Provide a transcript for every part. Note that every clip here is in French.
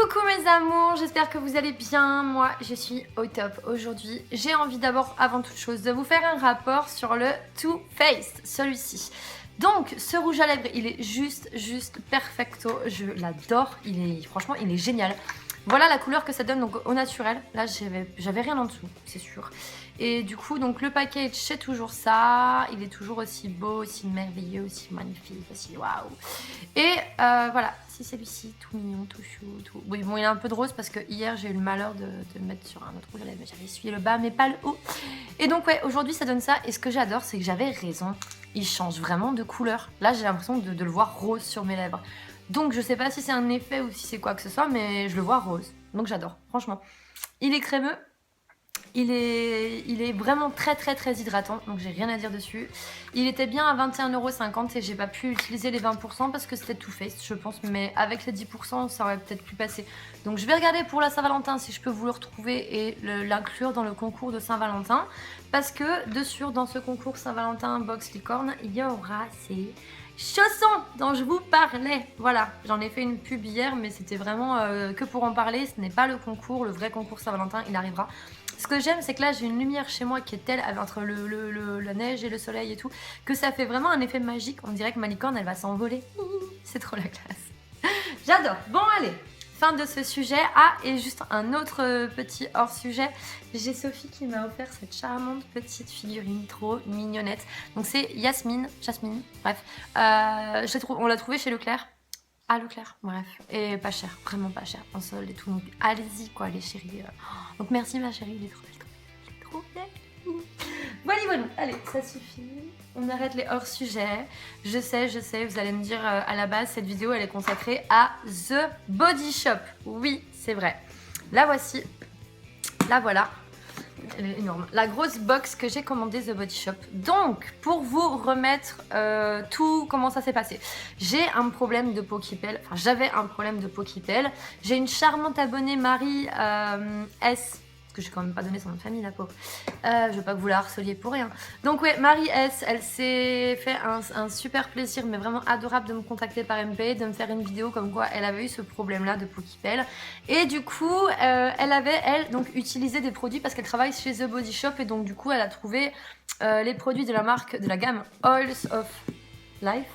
Coucou mes amours, j'espère que vous allez bien. Moi je suis au top aujourd'hui. J'ai envie d'abord avant toute chose de vous faire un rapport sur le Too Faced, celui-ci. Donc ce rouge à lèvres il est juste perfecto, je l'adore, franchement il est génial. Voilà la couleur que ça donne donc au naturel. Là j'avais rien en dessous, c'est sûr. Et du coup donc le package c'est toujours ça. Il est toujours aussi beau, aussi merveilleux, aussi magnifique, aussi waouh. Et voilà, c'est celui-ci, tout mignon, tout chou, tout... Oui bon il est un peu de rose parce que hier j'ai eu le malheur de le mettre sur un autre rouge à lèvres. J'avais essuyé le bas mais pas le haut. Et donc ouais aujourd'hui ça donne ça. Et ce que j'adore c'est que j'avais raison. Il change vraiment de couleur. Là j'ai l'impression de le voir rose sur mes lèvres. Donc je sais pas si c'est un effet ou si c'est quoi que ce soit, mais je le vois rose. Donc j'adore, franchement. Il est crémeux, il est vraiment très hydratant, donc j'ai rien à dire dessus. Il était bien à 21,50 € et j'ai pas pu utiliser les 20% parce que c'était Too Faced, je pense, mais avec les 10% ça aurait peut-être pu passer. Donc je vais regarder pour la Saint-Valentin si je peux vous le retrouver et l'inclure dans le concours de Saint-Valentin. Parce que dessus, dans ce concours Saint-Valentin Box Licorne, il y aura ces chaussons dont je vous parlais. Voilà, j'en ai fait une pub hier, mais c'était vraiment que pour en parler. Ce n'est pas le concours, le vrai concours Saint-Valentin, il arrivera. Ce que j'aime, c'est que là, j'ai une lumière chez moi qui est telle, entre la neige et le soleil et tout, que ça fait vraiment un effet magique. On dirait que ma licorne, elle va s'envoler. C'est trop la classe. J'adore. Bon, allez. Fin de ce sujet. Ah, et juste un autre petit hors-sujet. J'ai Sophie qui m'a offert cette charmante petite figurine trop mignonnette. Donc c'est Jasmine, bref. On l'a trouvée chez Leclerc. Ah, Leclerc, bref. Et pas cher, vraiment pas cher. En solde et tout. Donc allez-y quoi les chéris. Donc merci ma chérie, il est trop belle. Voilà, allez, ça suffit. On arrête les hors-sujets. Je sais, vous allez me dire à la base, cette vidéo elle est consacrée à The Body Shop. Oui, c'est vrai. La voici. La voilà. Elle est énorme. La grosse box que j'ai commandée The Body Shop. Donc, pour vous remettre tout, comment ça s'est passé. J'ai un problème de peau qui pèle. Enfin, j'avais un problème de peau qui pèle. J'ai une charmante abonnée, Marie S. Que j'ai quand même pas donné son nom de famille, la pauvre. Je veux pas que vous la harceliez pour rien. Donc ouais, Marie S, elle s'est fait un super plaisir, mais vraiment adorable de me contacter par MP, de me faire une vidéo comme quoi elle avait eu ce problème-là de peau qui pèle. Et du coup, elle avait, donc utilisé des produits parce qu'elle travaille chez The Body Shop et donc du coup, elle a trouvé les produits de la marque, de la gamme Oils of Life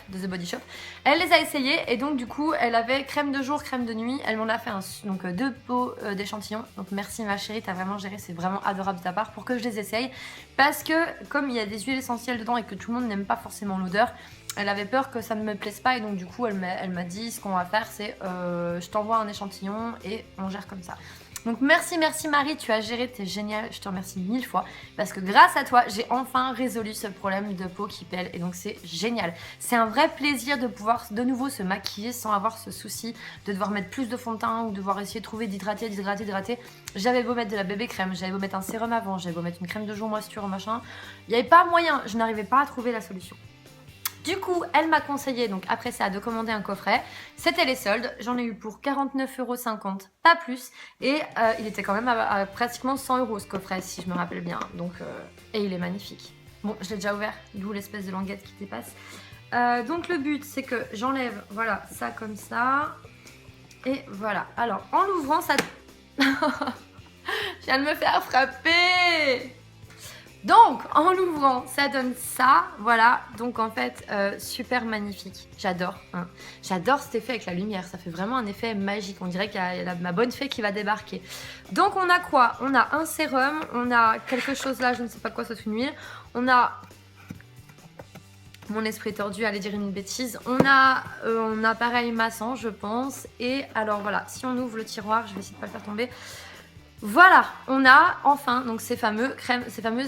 de The Body Shop. Elle les a essayés et donc du coup elle avait crème de jour, crème de nuit. Elle m'en a fait donc 2 pots d'échantillons. Donc merci ma chérie, t'as vraiment géré, c'est vraiment adorable de ta part pour que je les essaye. Parce que comme il y a des huiles essentielles dedans et que tout le monde n'aime pas forcément l'odeur, elle avait peur que ça ne me plaise pas et donc du coup elle m'a dit ce qu'on va faire c'est je t'envoie un échantillon et on gère comme ça. Donc merci Marie, tu as géré, t'es génial, je te remercie 1000 fois parce que grâce à toi, j'ai enfin résolu ce problème de peau qui pèle et donc c'est génial. C'est un vrai plaisir de pouvoir de nouveau se maquiller sans avoir ce souci de devoir mettre plus de fond de teint ou devoir essayer de trouver d'hydrater. J'avais beau mettre de la bébé crème, j'avais beau mettre un sérum avant, j'avais beau mettre une crème de jour moisture, machin. Il n'y avait pas moyen, je n'arrivais pas à trouver la solution. Du coup, elle m'a conseillé, donc après ça, de commander un coffret. C'était les soldes. J'en ai eu pour 49,50 €, pas plus. Et il était quand même à pratiquement 100 € ce coffret, si je me rappelle bien. Donc, et il est magnifique. Bon, je l'ai déjà ouvert, d'où l'espèce de languette qui dépasse. Donc le but, c'est que j'enlève, voilà, ça comme ça. Et voilà. Alors, en l'ouvrant, ça... Je viens de me faire frapper. Donc, en l'ouvrant, ça donne ça, voilà. Donc, en fait, super magnifique. J'adore. Hein. J'adore cet effet avec la lumière. Ça fait vraiment un effet magique. On dirait qu'il y a ma bonne fée qui va débarquer. Donc, on a quoi? On a un sérum. On a quelque chose là, je ne sais pas quoi, c'est une huile. On a... Mon esprit tordu, allait dire une bêtise. On a un appareil massant, je pense. Et alors, voilà. Si on ouvre le tiroir, je vais essayer de ne pas le faire tomber. Voilà, on a enfin donc ces fameuses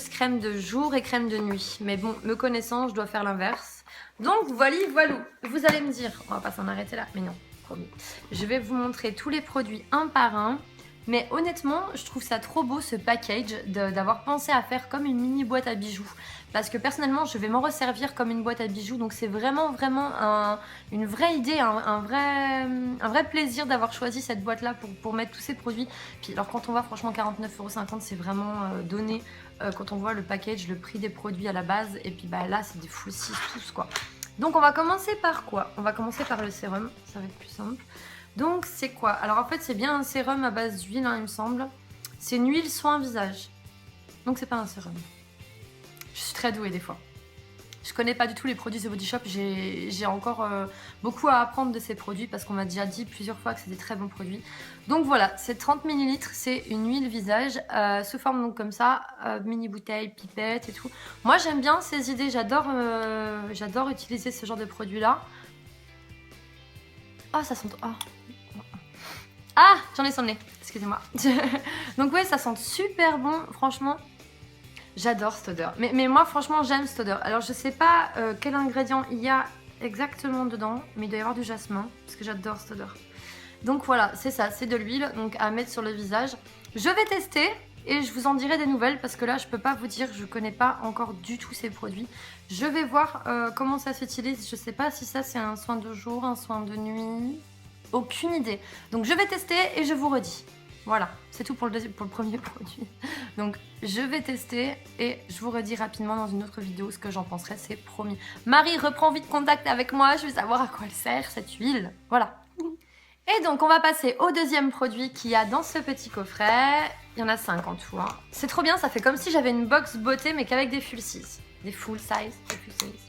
crèmes de jour et crèmes de nuit. Mais bon, me connaissant, je dois faire l'inverse. Donc voilà. Vous allez me dire, on va pas s'en arrêter là, mais non, promis. Je vais vous montrer tous les produits un par un. Mais honnêtement, je trouve ça trop beau ce package d'avoir pensé à faire comme une mini boîte à bijoux. Parce que personnellement, je vais m'en resservir comme une boîte à bijoux. Donc c'est vraiment une vraie idée, un vrai plaisir d'avoir choisi cette boîte-là pour mettre tous ces produits. Puis alors quand on voit franchement 49,50 €, c'est vraiment donné. Quand on voit le package, le prix des produits à la base. Et puis bah là, c'est des full 6 tous quoi. Donc on va commencer par quoi? On va commencer par le sérum, ça va être plus simple. Donc c'est quoi? Alors en fait c'est bien un sérum à base d'huile, hein, il me semble. C'est une huile soin visage. Donc c'est pas un sérum. Je suis très douée des fois. Je connais pas du tout les produits The Body Shop, j'ai encore beaucoup à apprendre de ces produits parce qu'on m'a déjà dit plusieurs fois que c'est des très bons produits. Donc voilà, c'est 30 ml, c'est une huile visage sous forme donc comme ça, mini bouteille, pipette et tout. Moi j'aime bien ces idées, j'adore utiliser ce genre de produits là. Ah ça sent... Oh. Ah, j'en ai sur le nez, excusez-moi. Donc ouais, ça sent super bon, franchement. J'adore cette odeur. Mais moi, franchement, j'aime cette odeur. Alors, je sais pas quel ingrédient il y a exactement dedans, mais il doit y avoir du jasmin, parce que j'adore cette odeur. Donc voilà, c'est ça, c'est de l'huile donc à mettre sur le visage. Je vais tester et je vous en dirai des nouvelles, parce que là, je peux pas vous dire, je connais pas encore du tout ces produits. Je vais voir comment ça s'utilise. Je sais pas si ça, c'est un soin de jour, un soin de nuit. Aucune idée. Donc, je vais tester et je vous redis. Voilà, c'est tout pour le premier produit. Donc je vais tester et je vous redis rapidement dans une autre vidéo ce que j'en penserai, c'est promis. Marie, reprends vite contact avec moi, je veux savoir à quoi elle sert cette huile. Voilà. Et donc on va passer au deuxième produit qu'il y a dans ce petit coffret. Il y en a 5 en tout. Hein. C'est trop bien, ça fait comme si j'avais une box beauté mais qu'avec des full size. Des full size, des full size.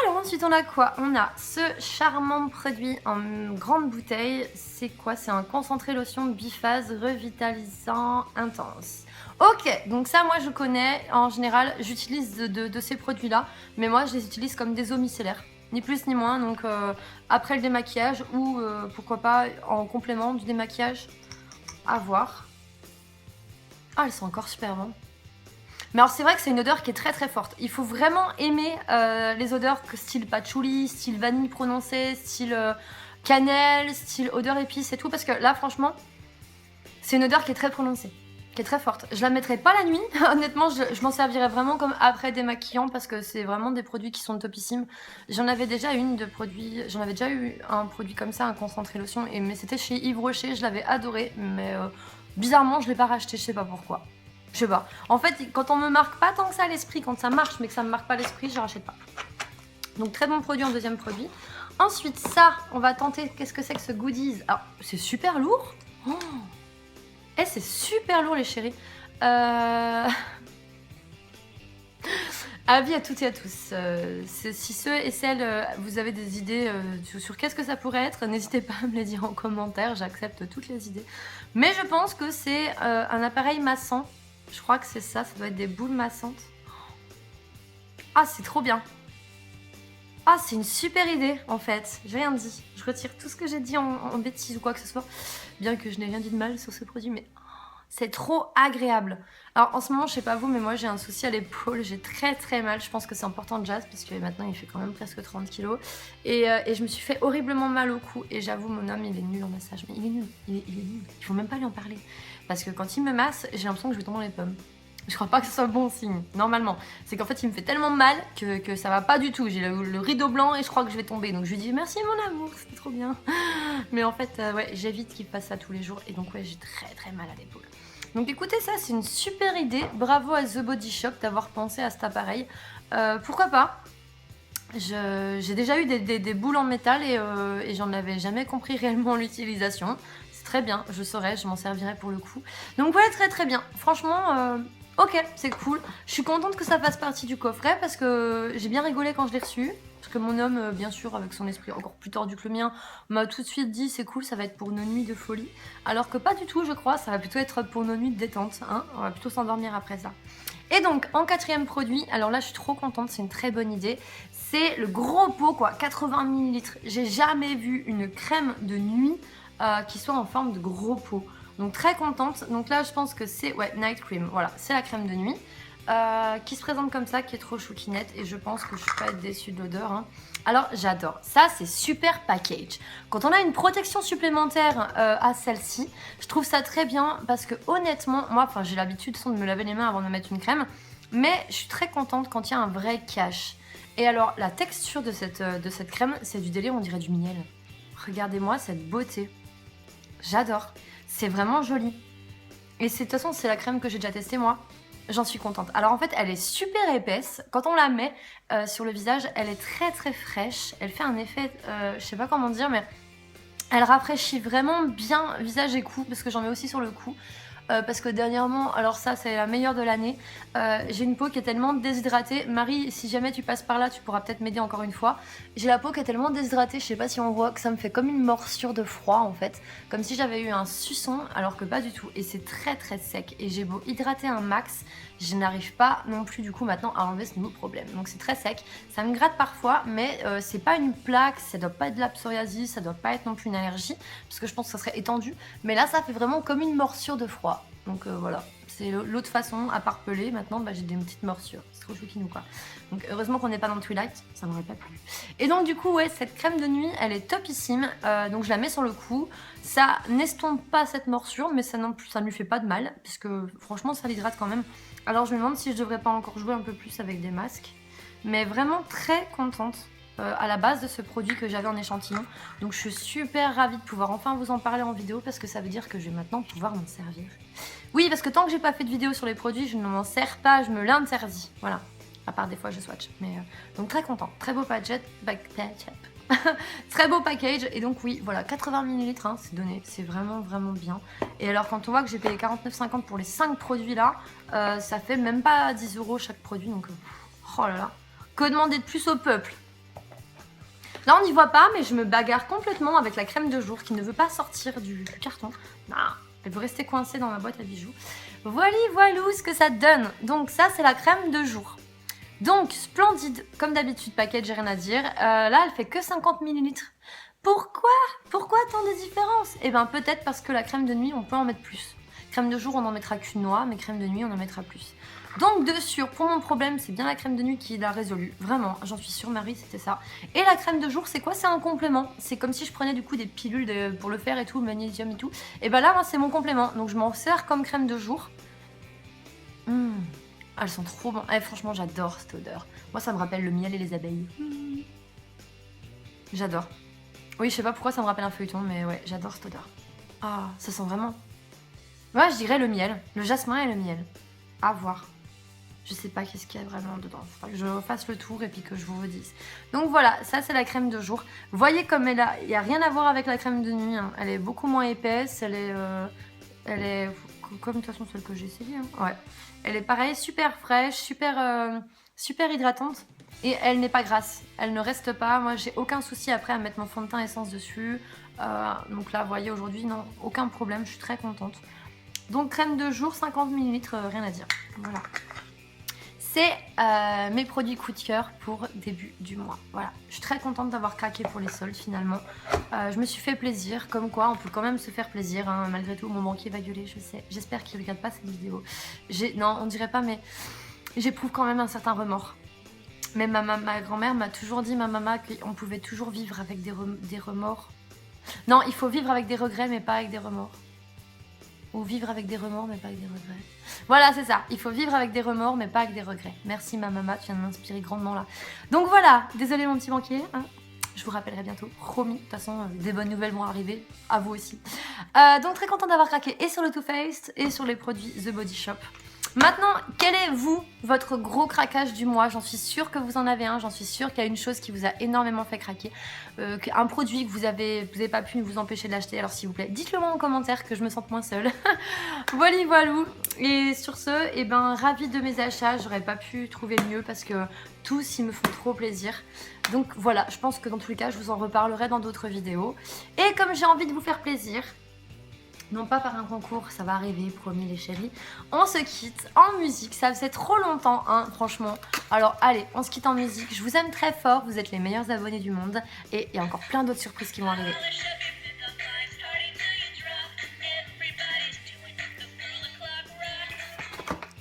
Alors ensuite on a quoi? On a ce charmant produit en grande bouteille. C'est quoi? C'est un concentré lotion biphase revitalisant intense. Ok, donc ça moi je connais. En général j'utilise de ces produits là. Mais moi je les utilise comme des eaux micellaires. Ni plus ni moins. Donc après le démaquillage ou pourquoi pas en complément du démaquillage. À voir. Ah elles sont encore super bonnes. Mais alors c'est vrai que c'est une odeur qui est très très forte. Il faut vraiment aimer les odeurs style patchouli, style vanille prononcée, style cannelle, style odeur épice et tout. Parce que là franchement, c'est une odeur qui est très prononcée, qui est très forte. Je la mettrai pas la nuit, honnêtement je m'en servirais vraiment comme après démaquillant. Parce que c'est vraiment des produits qui sont topissimes. J'en avais déjà eu un produit comme ça, un concentré lotion. Mais c'était chez Yves Rocher, je l'avais adoré. Mais bizarrement je l'ai pas racheté, je sais pas pourquoi. Je sais pas. En fait, quand on me marque pas tant que ça à l'esprit, quand ça marche mais que ça me marque pas l'esprit, je rachète pas. Donc très bon produit en deuxième produit. Ensuite, ça, on va tenter. Qu'est-ce que c'est que ce goodies? Alors, c'est super lourd. Oh. Eh, c'est super lourd les chéris. Avis à toutes et à tous. Si ceux et celles, vous avez des idées sur qu'est-ce que ça pourrait être, n'hésitez pas à me les dire en commentaire. J'accepte toutes les idées. Mais je pense que c'est un appareil massant. Je crois que c'est ça, ça doit être des boules massantes. Ah, c'est trop bien. Ah, c'est une super idée, en fait. J'ai rien dit. Je retire tout ce que j'ai dit en bêtise ou quoi que ce soit. Bien que je n'ai rien dit de mal sur ce produit, mais c'est trop agréable. Alors, en ce moment, je sais pas vous, mais moi, j'ai un souci à l'épaule. J'ai très très mal. Je pense que c'est important de jazz, parce que maintenant, il fait quand même presque 30 kilos. Et je me suis fait horriblement mal au cou. Et j'avoue, mon homme, il est nul en massage. Mais il est nul. Il est nul. Il faut même pas lui en parler. Parce que quand il me masse, j'ai l'impression que je vais tomber dans les pommes. Je crois pas que ce soit bon signe, normalement. C'est qu'en fait, il me fait tellement mal que ça va pas du tout. J'ai le rideau blanc et je crois que je vais tomber. Donc je lui dis merci mon amour, c'était trop bien. Mais en fait, ouais, j'évite qu'il fasse ça tous les jours. Et donc ouais, j'ai très très mal à l'épaule. Donc écoutez, ça c'est une super idée. Bravo à The Body Shop d'avoir pensé à cet appareil. Pourquoi pas? J'ai déjà eu des boules en métal et j'en avais jamais compris réellement l'utilisation. Très bien, je saurais, je m'en servirai pour le coup. Donc voilà, très très bien. Franchement, ok, c'est cool. Je suis contente que ça fasse partie du coffret parce que j'ai bien rigolé quand je l'ai reçu. Parce que mon homme, bien sûr, avec son esprit encore plus tordu que le mien, m'a tout de suite dit c'est cool, ça va être pour nos nuits de folie. Alors que pas du tout, je crois, ça va plutôt être pour nos nuits de détente. Hein, on va plutôt s'endormir après ça. Et donc, en quatrième produit, alors là je suis trop contente, c'est une très bonne idée. C'est le gros pot, quoi, 80 ml. J'ai jamais vu une crème de nuit qui soit en forme de gros pot. Donc très contente. Donc là je pense que c'est Night Cream. Voilà, c'est la crème de nuit qui se présente comme ça, qui est trop chouquinette. Et je pense que je suis pas déçue de l'odeur. Hein. Alors j'adore. Ça c'est super package. Quand on a une protection supplémentaire à celle-ci, je trouve ça très bien parce que honnêtement, moi j'ai l'habitude de me laver les mains avant de mettre une crème. Mais je suis très contente quand il y a un vrai cache. Et alors la texture de cette crème, c'est du délire, on dirait du miel. Regardez-moi cette beauté. J'adore. C'est vraiment joli. Et de toute façon, c'est la crème que j'ai déjà testée moi. j'en suis contente. Alors en fait, elle est super épaisse. Quand on la met sur le visage, elle est très très fraîche. Elle fait un effet, je sais pas comment dire, mais elle rafraîchit vraiment bien visage et cou, parce que j'en mets aussi sur le cou. Parce que dernièrement, alors ça c'est la meilleure de l'année, j'ai une peau qui est tellement déshydratée. Marie, si jamais tu passes par là, tu pourras peut-être m'aider encore une fois. J'ai la peau qui est tellement déshydratée, je sais pas si on voit, que ça me fait comme une morsure de froid en fait. Comme si j'avais eu un suçon, alors que pas du tout. Et c'est très très sec. Et j'ai beau hydrater un max, je n'arrive pas non plus du coup maintenant à enlever ce nouveau problème. Donc c'est très sec, ça me gratte parfois, mais c'est pas une plaque, ça doit pas être de la psoriasis, ça doit pas être non plus une allergie, parce que je pense que ça serait étendu. Mais là ça fait vraiment comme une morsure de froid. Donc voilà, c'est l'autre façon, à part peler, maintenant j'ai des petites morsures, c'est trop chouquinou quoi. Donc heureusement qu'on n'est pas dans le Twilight, ça m'aurait pas plu. Et donc du coup ouais, cette crème de nuit, elle est topissime, donc je la mets sur le cou, ça n'estompe pas cette morsure, mais ça non plus, ça ne lui fait pas de mal, puisque franchement ça l'hydrate quand même. Alors je me demande si je devrais pas encore jouer un peu plus avec des masques, mais vraiment très contente. À la base de ce produit que j'avais en échantillon, donc je suis super ravie de pouvoir enfin vous en parler en vidéo, parce que ça veut dire que je vais maintenant pouvoir m'en servir. Oui, parce que tant que j'ai pas fait de vidéo sur les produits, je ne m'en sers pas, je me l'interdis, voilà, à part des fois je swatch, mais donc très content, très beau package, très beau package, et donc oui, voilà, 80 ml, hein, c'est donné, c'est vraiment vraiment bien. Et alors quand on voit que j'ai payé 49,50 pour les 5 produits là, ça fait même pas 10 € chaque produit, donc oh là là, que demander de plus au peuple? Là on n'y voit pas, mais je me bagarre complètement avec la crème de jour qui ne veut pas sortir du carton. Non, elle veut rester coincée dans ma boîte à bijoux. Voilà ce que ça donne. Donc ça c'est la crème de jour. Donc splendide, comme d'habitude, paquet, j'ai rien à dire. Là elle fait que 50 ml. Pourquoi tant de différence? Eh bien peut-être parce que la crème de nuit on peut en mettre plus. Crème de jour on n'en mettra qu'une noix, mais crème de nuit on en mettra plus. Donc de sûr, pour mon problème, c'est bien la crème de nuit qui l'a résolu. Vraiment, j'en suis sûre, Marie, c'était ça. Et la crème de jour, c'est quoi? C'est un complément. C'est comme si je prenais du coup des pilules pour le faire et tout, le magnésium et tout. Et ben là, moi, c'est mon complément. Donc je m'en sers comme crème de jour. Elles sont trop bonnes. Eh, franchement, j'adore cette odeur. Moi, ça me rappelle le miel et les abeilles. J'adore. Oui, je sais pas pourquoi ça me rappelle un feuilleton, mais ouais, j'adore cette odeur. Ah, ça sent vraiment... Ouais, je dirais le miel. Le jasmin et le miel. À voir. Je sais pas qu'est-ce qu'il y a vraiment dedans. Il faudra que je fasse le tour et puis que je vous redise. Donc voilà, ça c'est la crème de jour. Vous voyez comme elle a... Il n'y a rien à voir avec la crème de nuit. Hein. Elle est beaucoup moins épaisse. Elle est comme de toute façon celle que j'ai essayée. Hein. Ouais. Elle est pareil, super fraîche, super hydratante. Et elle n'est pas grasse. Elle ne reste pas. Moi j'ai aucun souci après à mettre mon fond de teint essence dessus. Donc là, vous voyez aujourd'hui, non, aucun problème. Je suis très contente. Donc crème de jour, 50 ml, rien à dire. Voilà. C'est mes produits coup de cœur pour début du mois. Voilà, je suis très contente d'avoir craqué pour les soldes finalement. Je me suis fait plaisir, comme quoi on peut quand même se faire plaisir, hein, malgré tout. Mon banquier va gueuler, je sais. J'espère qu'il ne regarde pas cette vidéo. Non, on dirait pas, mais j'éprouve quand même un certain remords. Mais ma grand-mère m'a toujours dit, ma maman, qu'on pouvait toujours vivre avec des remords. Non, il faut vivre avec des regrets, mais pas avec des remords. Ou vivre avec des remords, mais pas avec des regrets. Voilà, c'est ça. Il faut vivre avec des remords, mais pas avec des regrets. Merci, ma maman, tu viens de m'inspirer grandement là. Donc voilà, désolé mon petit banquier. Hein. Je vous rappellerai bientôt, promis. De toute façon, des bonnes nouvelles vont arriver, à vous aussi. Donc très contente d'avoir craqué et sur le Too Faced et sur les produits The Body Shop. Maintenant, quel est, vous, votre gros craquage du mois? J'en suis sûre que vous en avez un, j'en suis sûre qu'il y a une chose qui vous a énormément fait craquer, un produit que vous avez pas pu vous empêcher de l'acheter, alors s'il vous plaît, dites-le moi en commentaire que je me sente moins seule. Voilou. Et sur ce, eh ben, ravie de mes achats, j'aurais pas pu trouver mieux parce que tous, ils me font trop plaisir. Donc voilà, je pense que dans tous les cas, je vous en reparlerai dans d'autres vidéos. Et comme j'ai envie de vous faire plaisir, non pas par un concours, ça va arriver, promis les chéris. On se quitte en musique, ça faisait trop longtemps, hein, franchement. Alors allez, on se quitte en musique. Je vous aime très fort, vous êtes les meilleurs abonnés du monde. Et il y a encore plein d'autres surprises qui vont arriver.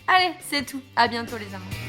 Allez, c'est tout. À bientôt les amours.